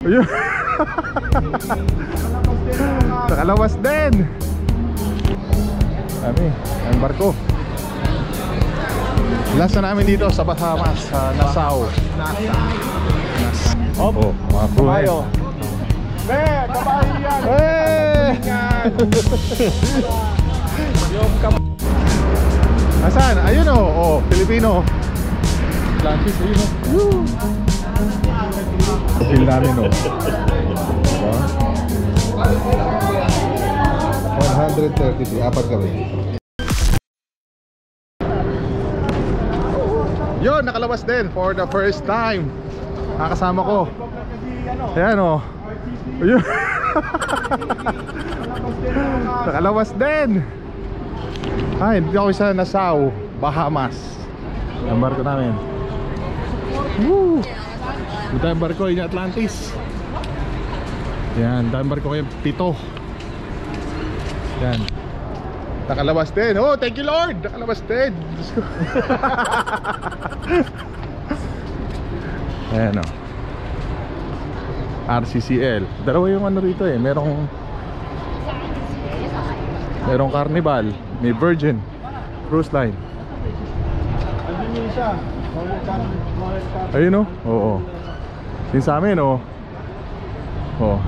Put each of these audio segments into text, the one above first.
Ayun. Nakalawas din. Kami, ang barko. Last na namin dito sa Bahamas, sa Nassau. Oh, mga kabayo. Kabayo yan. Asan? Ayun o. Oh, Pilipino. Atlantis, ayun o. Feel namin o. 130, apat kami. Yun, nakalabas din for the first time. Nakasama ko. Ayan o. Ayun. Nakalabas din. Ay, hindi ako sa Nassau, Bahamas. Ang barko namin. Woo! Ito yung barko, yung Atlantis. Yan, dahil barko kayo 7. Yan. Nakalabas din. Oh, thank you Lord. Nakalabas din. Ayan o. RCCL. Dalawa yung ano rito eh. Merong Carnival. May Virgin Cruise Line. Ayun o. Oo. Yung sa amin o. Oh.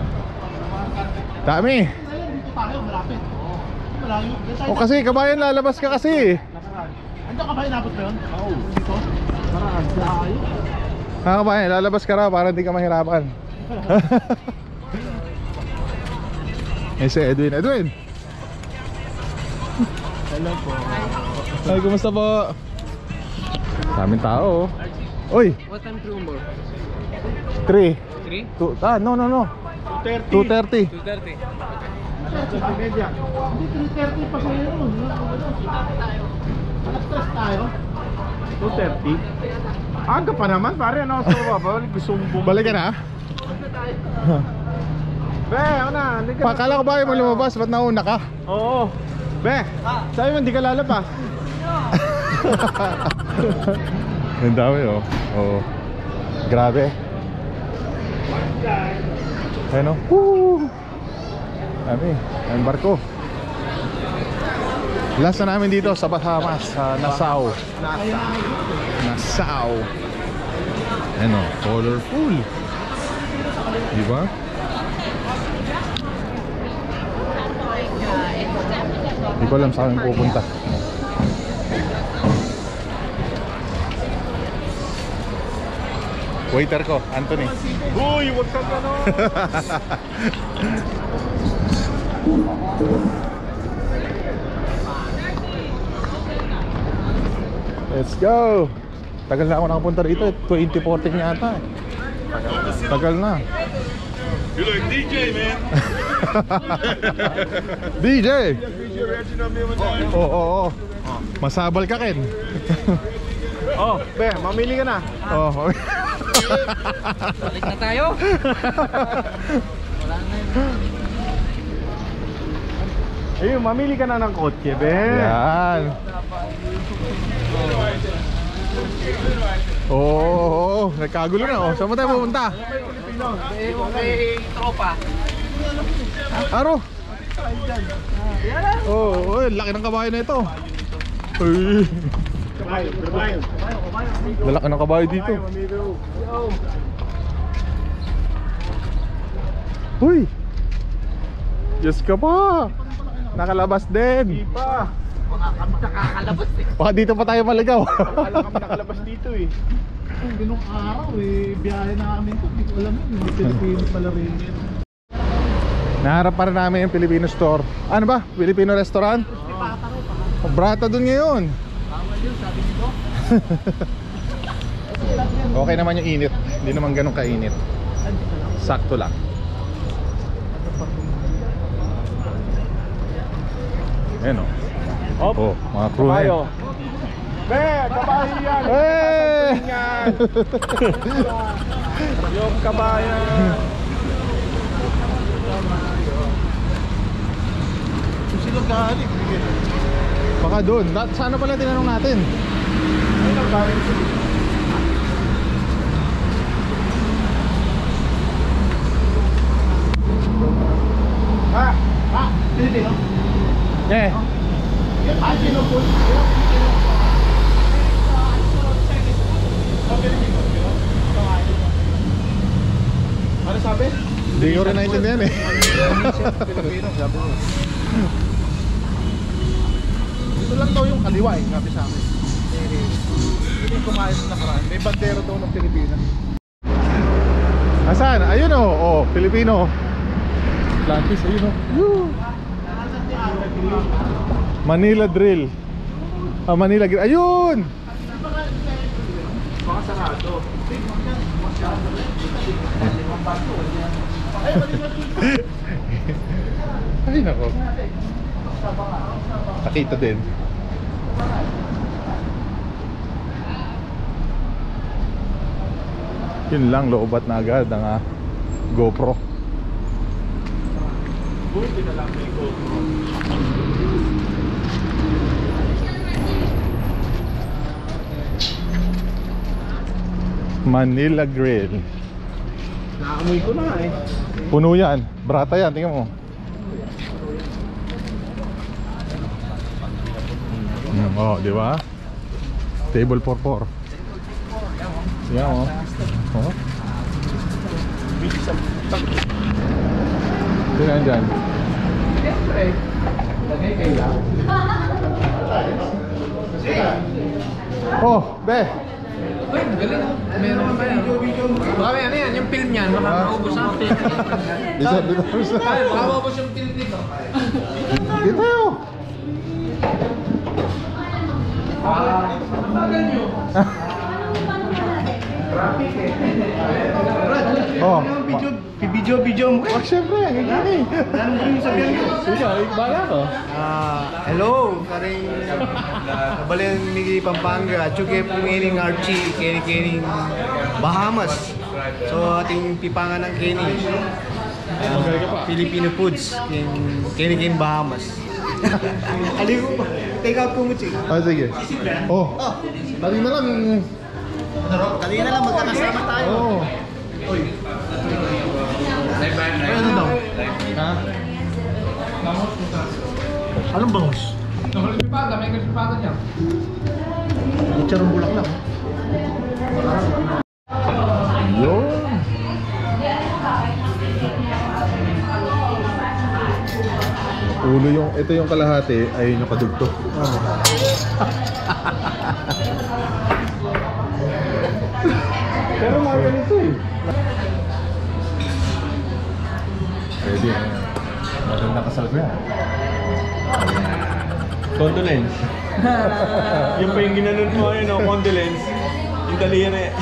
Dami. O kasi kabayan, lalabas ka kasi. Andiyan kabayan, nabot ba yun? Oo. Dito? Paraan. Kabayan, lalabas ka raw para hindi ka mahirapan. Eh si Edwin. Hello po. Ay, kumusta po? Daming tao. Uy, What time crew more? 3. 3? No. 2:30. 2:30. Hindi 3:30 pa sa'yo nun. Alas 3 tayo. 2:30? Aga pa naman, pare. Ano sa baba? Gusto mong Balik ka na? Be, ako na. Pakala ko ba yung lumabas? Ba't nauna ka? Oo. Be, sabi mo hindi ka lalabas. Ang dami oh. Oo. Grabe. Ayun oh. Woo! Dami. Ang barko. Last na namin dito sa Bahamas, sa Nassau. Nassau. Ayun oh. Colorful. Diba? Hindi ko alam saan pupunta. Waiter ko, Anthony. Uy, wag kang gano'n. Let's go. Tagal na ako nakapunta rito. 2014 yata. Tagal na. You like DJ, man. DJ. DJ Reginald me with that. Oo. Masabal ka, Ken. Oh, be, mamili ka na. Oh. Balik na tayo. Wala na yun. Ayun, mamili ka na ng kotse, be. Yan. Oo. Nagkagulo na oh. Saan mo tayo pupunta? May tropa. Aro. Oh, laki ng kabayo na ito. Uy. Lalaki ng kabayo dito. Uy. Diyos ka pa. Nakalabas din. Iba. Mga kami nakakalabas eh. Baka dito pa tayo maligaw. Akala kami nakalabas dito eh. Ganong araw eh, biyahe namin to. Hindi ko alam yun, hindi Pilipino pala rin. Naharap pa rin namin yung Filipino store. Ano ba? Filipino restaurant? Brata dun ngayon. Bawal yun, sabi nito. Okay naman yung init. Hindi naman ganun kainit. Sakto lang. Ayan o. Oh, mga crew na yun. Be, kabayo yan. Hey! Yung kabayan. Sino galing? Baka doon. Sana pala tinanong natin. Ayun ang galing. Eh. Ano sabi? Hindi ko rin naintindihan eh. Pilipino, sabi mo. Dito lang daw yung kaliwa eh, sabi sa amin. Hindi kumain sa nakaraan. May bandera daw ng Pilipinas. Asan? Ayun o. Oh, Pilipino. Atlantis, ayun o. Woo! Manila Drill. Ah, Manila Grill. Ayun! Baka sarado. Ay, nako. Nakita din. Yun lang, loobat na agad ang GoPro. Buti na lang may GoPro. Manila Grill. Naamoy ko na eh. Puno yan. Brata yan, tingnan mo. Oh, di ba? Table for 4. Yan oh. Oh. Tingnan dyan. Siyempre, lagay kayo lang. Oh, be. Uy, galing. Meron pa yan. Baka ano yan, yung film yan. Baka maubos ang film. Dito. Baka maubos yung film dito. Dito tayo. Bagal nyo. Traffic eh. Oh. Video mo. Oh, syempre, gagani. Ano yung sabihan mo? Sige, bala ko. Hello, karing kabalan Miguel Pampanga, chuge pumiling Archie, Kenny Bahamas. So ating pipangan ng Kenny. Filipino foods, Kenny Bahamas. Aliw, take out po mo, Chik. Ah, sige. Oh. Dali na lang. Kanina lang magkakasama tayo. Oh. Ano daw? Ha? Anong bangus? Nakalimipata, may kalimipata niya. Charong bulak lang. Yun. Ulo yung, ito yung kalahati, ayun yung kadugtog. Pero mga ganito eh. Ready. Maganda kasal ko yan. Condolence. Yung pa yung ginanon mo ayun, no? Condolence. Yung daliri.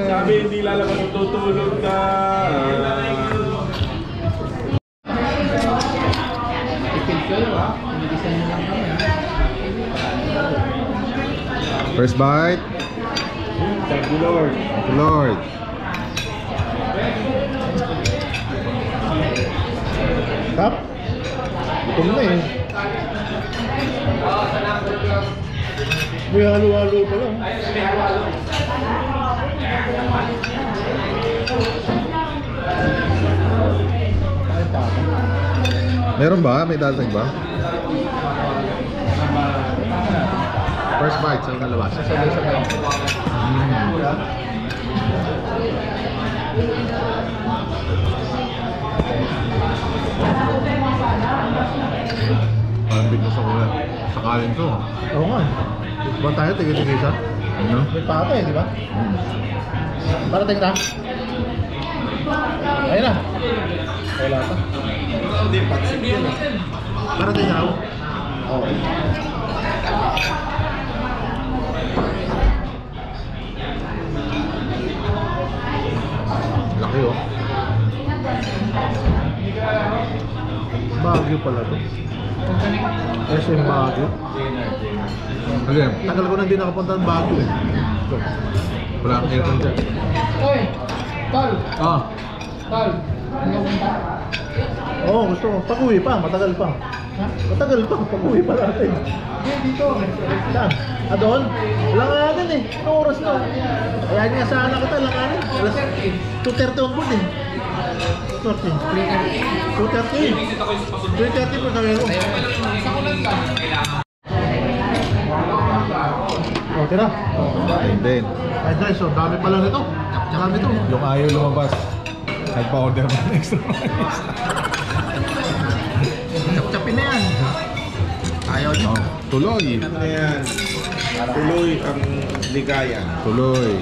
Sabi hindi lalabas yung tutulog ka. Ipil kayo ha. Pinigisan nyo lang kami ha. First bite. Thank you, Lord. Thank you, Lord. Tap. Gutom na eh. May halo-halo pa lang. Meron ba? May dating ba? First bite, saan nalabas? Parang biglas ako na sakalin to. Oo nga. Buwan tayo, tigil-tigil siya. Ano? May pata eh, di ba? Parating na. Ayun na. Wala pa. Hindi, patsip yun. Parating na ako. Oo. Laki oh. Baguio pala to. SM Baguio. Again, Tagal ko na hindi nakapunta ng Baguio eh. wala kang aircon dyan. Uy! Tol! Ah, Tol! Ano punta? Oo, gusto ko. Pag-uwi pa, matagal pa. Matagal pa, pag-uwi pa natin. Hindi, dito. Saan? Ah, doon? Langanan eh. Anong oras na? Kaya nga sana kita, langanan. Alas 2:30 on board eh. 230 po sa meron. Oh, tira. Ayun din. Ay guys, so dami pala nito. Dami to. Yung ayaw lumabas, nagpa-order ng extra rice. Chap-chapin na yan. Ayaw niyo. Oh, tuloy. Ayan. Tuloy ang ligaya. Tuloy.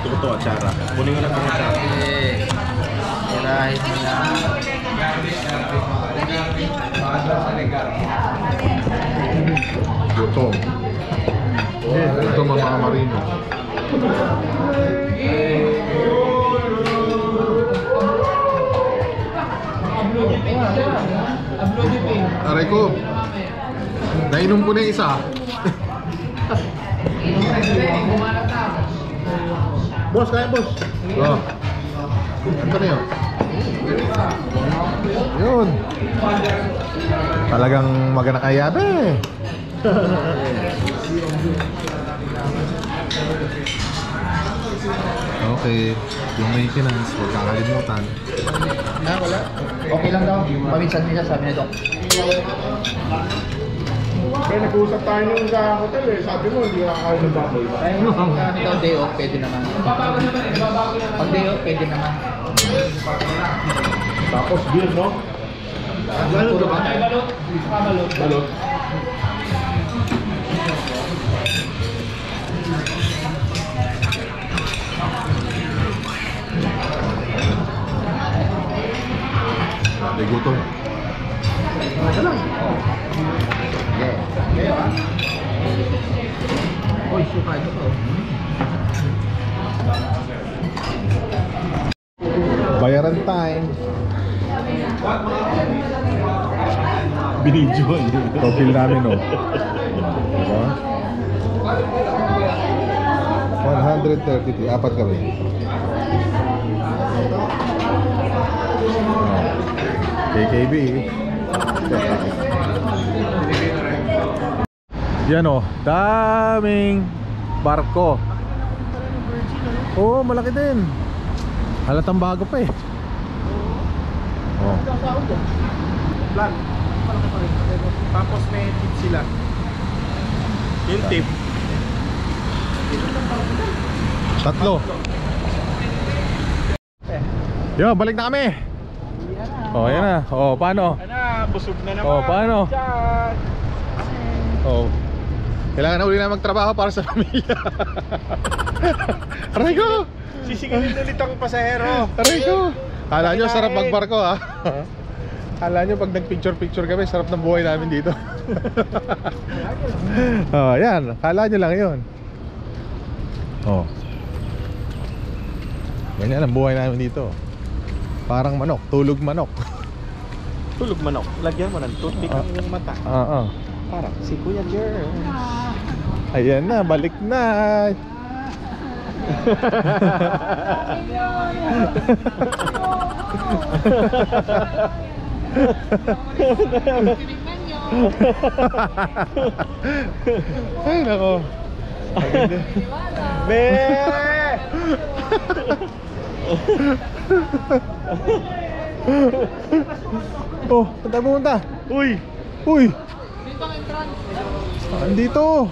Ito to, atsara. Kunin ko lang ang atsara. Eh. Tirahin mo na. Gutom. Ito mga marino. Aray ko. Nainom ko na yung isa. Boss, kaya boss. Oh. Ito na yun. Yun. Talagang magana kaya ba eh. Okay. Yung maintenance, huwag kakalimutan. Wala. Okay lang daw. Paminsan-minsan sabi ni Doc. Kaya nag-uusap tayo nung sa hotel eh. Sabi mo, hindi nakakain ng baboy. Ay, daw day off, pwede naman. Pag day off, pwede naman. Tapos beer, no? Ano ba ba? Balot. May gutom. Ito lang. Uy, suka ito po. Bayaran time. Binidyo. Ito bill namin, oh. Diba? 133. Apat kami. KKB. Yan, oh. Daming barko. Oo, malaki din. Halatang bago pa eh. Oh. Plan. Tapos may tip sila. Yung tip. Tatlo. Yo, balik na kami. Oh, yan na. Oh, paano? Ano, busog na naman. Oh, paano? Diyan. Oh. Kailangan na uli na magtrabaho para sa pamilya. Aray ko! Sisingilin ulit ang pasahero. Aray ko! Kala nyo sarap magbarko ha. Kala nyo pag nag-picture-picture kami, sarap ng buhay namin dito. Oh, yan. Kala nyo lang yun. Oh. Ganyan ang buhay namin dito. Parang manok, tulog manok. Tulog manok. Lagyan mo ng toothpick ang iyong mata. Oo. Parang si Kuya Jer. Ayan na, balik na. Ay, nako. Be! Oh, punta pumunta. Uy! Uy! Andito.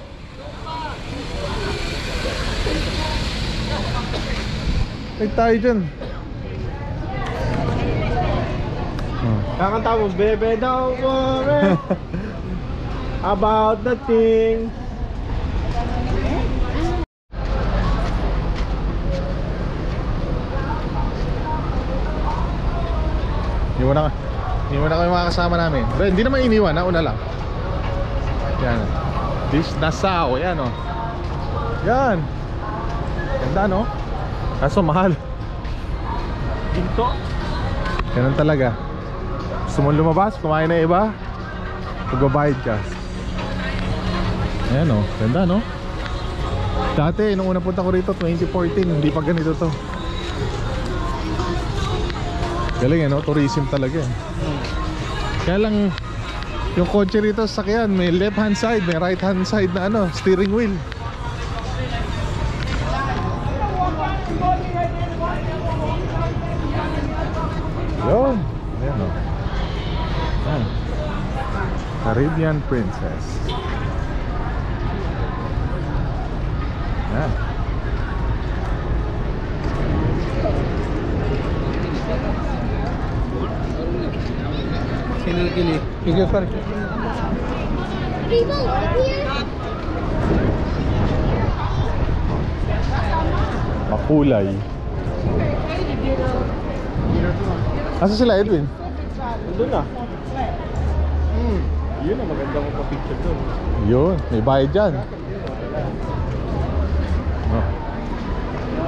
Ay tayo dyan. Kakanta mo, bebe, don't worry about the thing. Iniwan na kami mga kasama namin. Pero hindi naman iniwan, nauna lang. Yan. This Nassau, yan o. Yan. Ganda no? Kaso mahal. Ginto. Ganun talaga. Gusto mong lumabas, kumain na iba, magbabayad ka. Ayan o, ganda no? Dati, nung una punta ko rito, 2014, hindi pa ganito to. Galing no? Tourism talaga eh. Kaya lang, Yung kotse rito sa sakyan, may left hand side, may right hand side na ano, steering wheel. Yun. Ayan o. Ayan. Caribbean Princess. Ayan. Sinigili. Ikaw pa rin. Makulay. Asa sila, Edwin? Doon na. Yun ang maganda mo pa picture doon. Yun, may bayad dyan. Oh.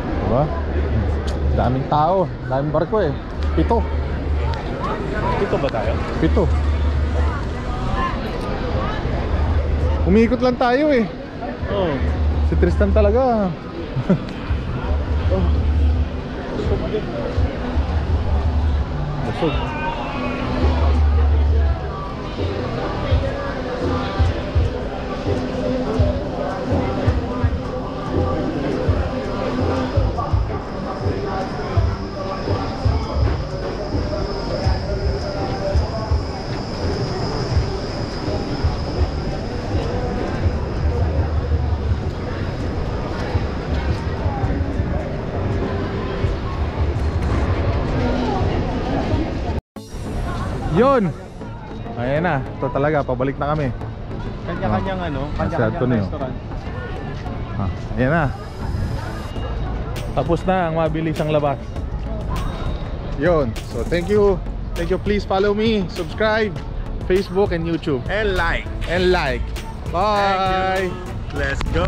Diba? Daming tao, daming barko eh. 7. Dito ba tayo? 7. Umiikot lang tayo eh. Oo. Si Tristan talaga. Busog. Yun. Ayan na, ito talaga, pabalik na kami. Kanya-kanyang ano, Certo kanya-kanyang na yun. restaurant. Ayan na. Tapos na ang mabilisang labas. Yun. So thank you. Thank you. Please follow me, subscribe, Facebook and YouTube. And like. And like. Bye. Let's go.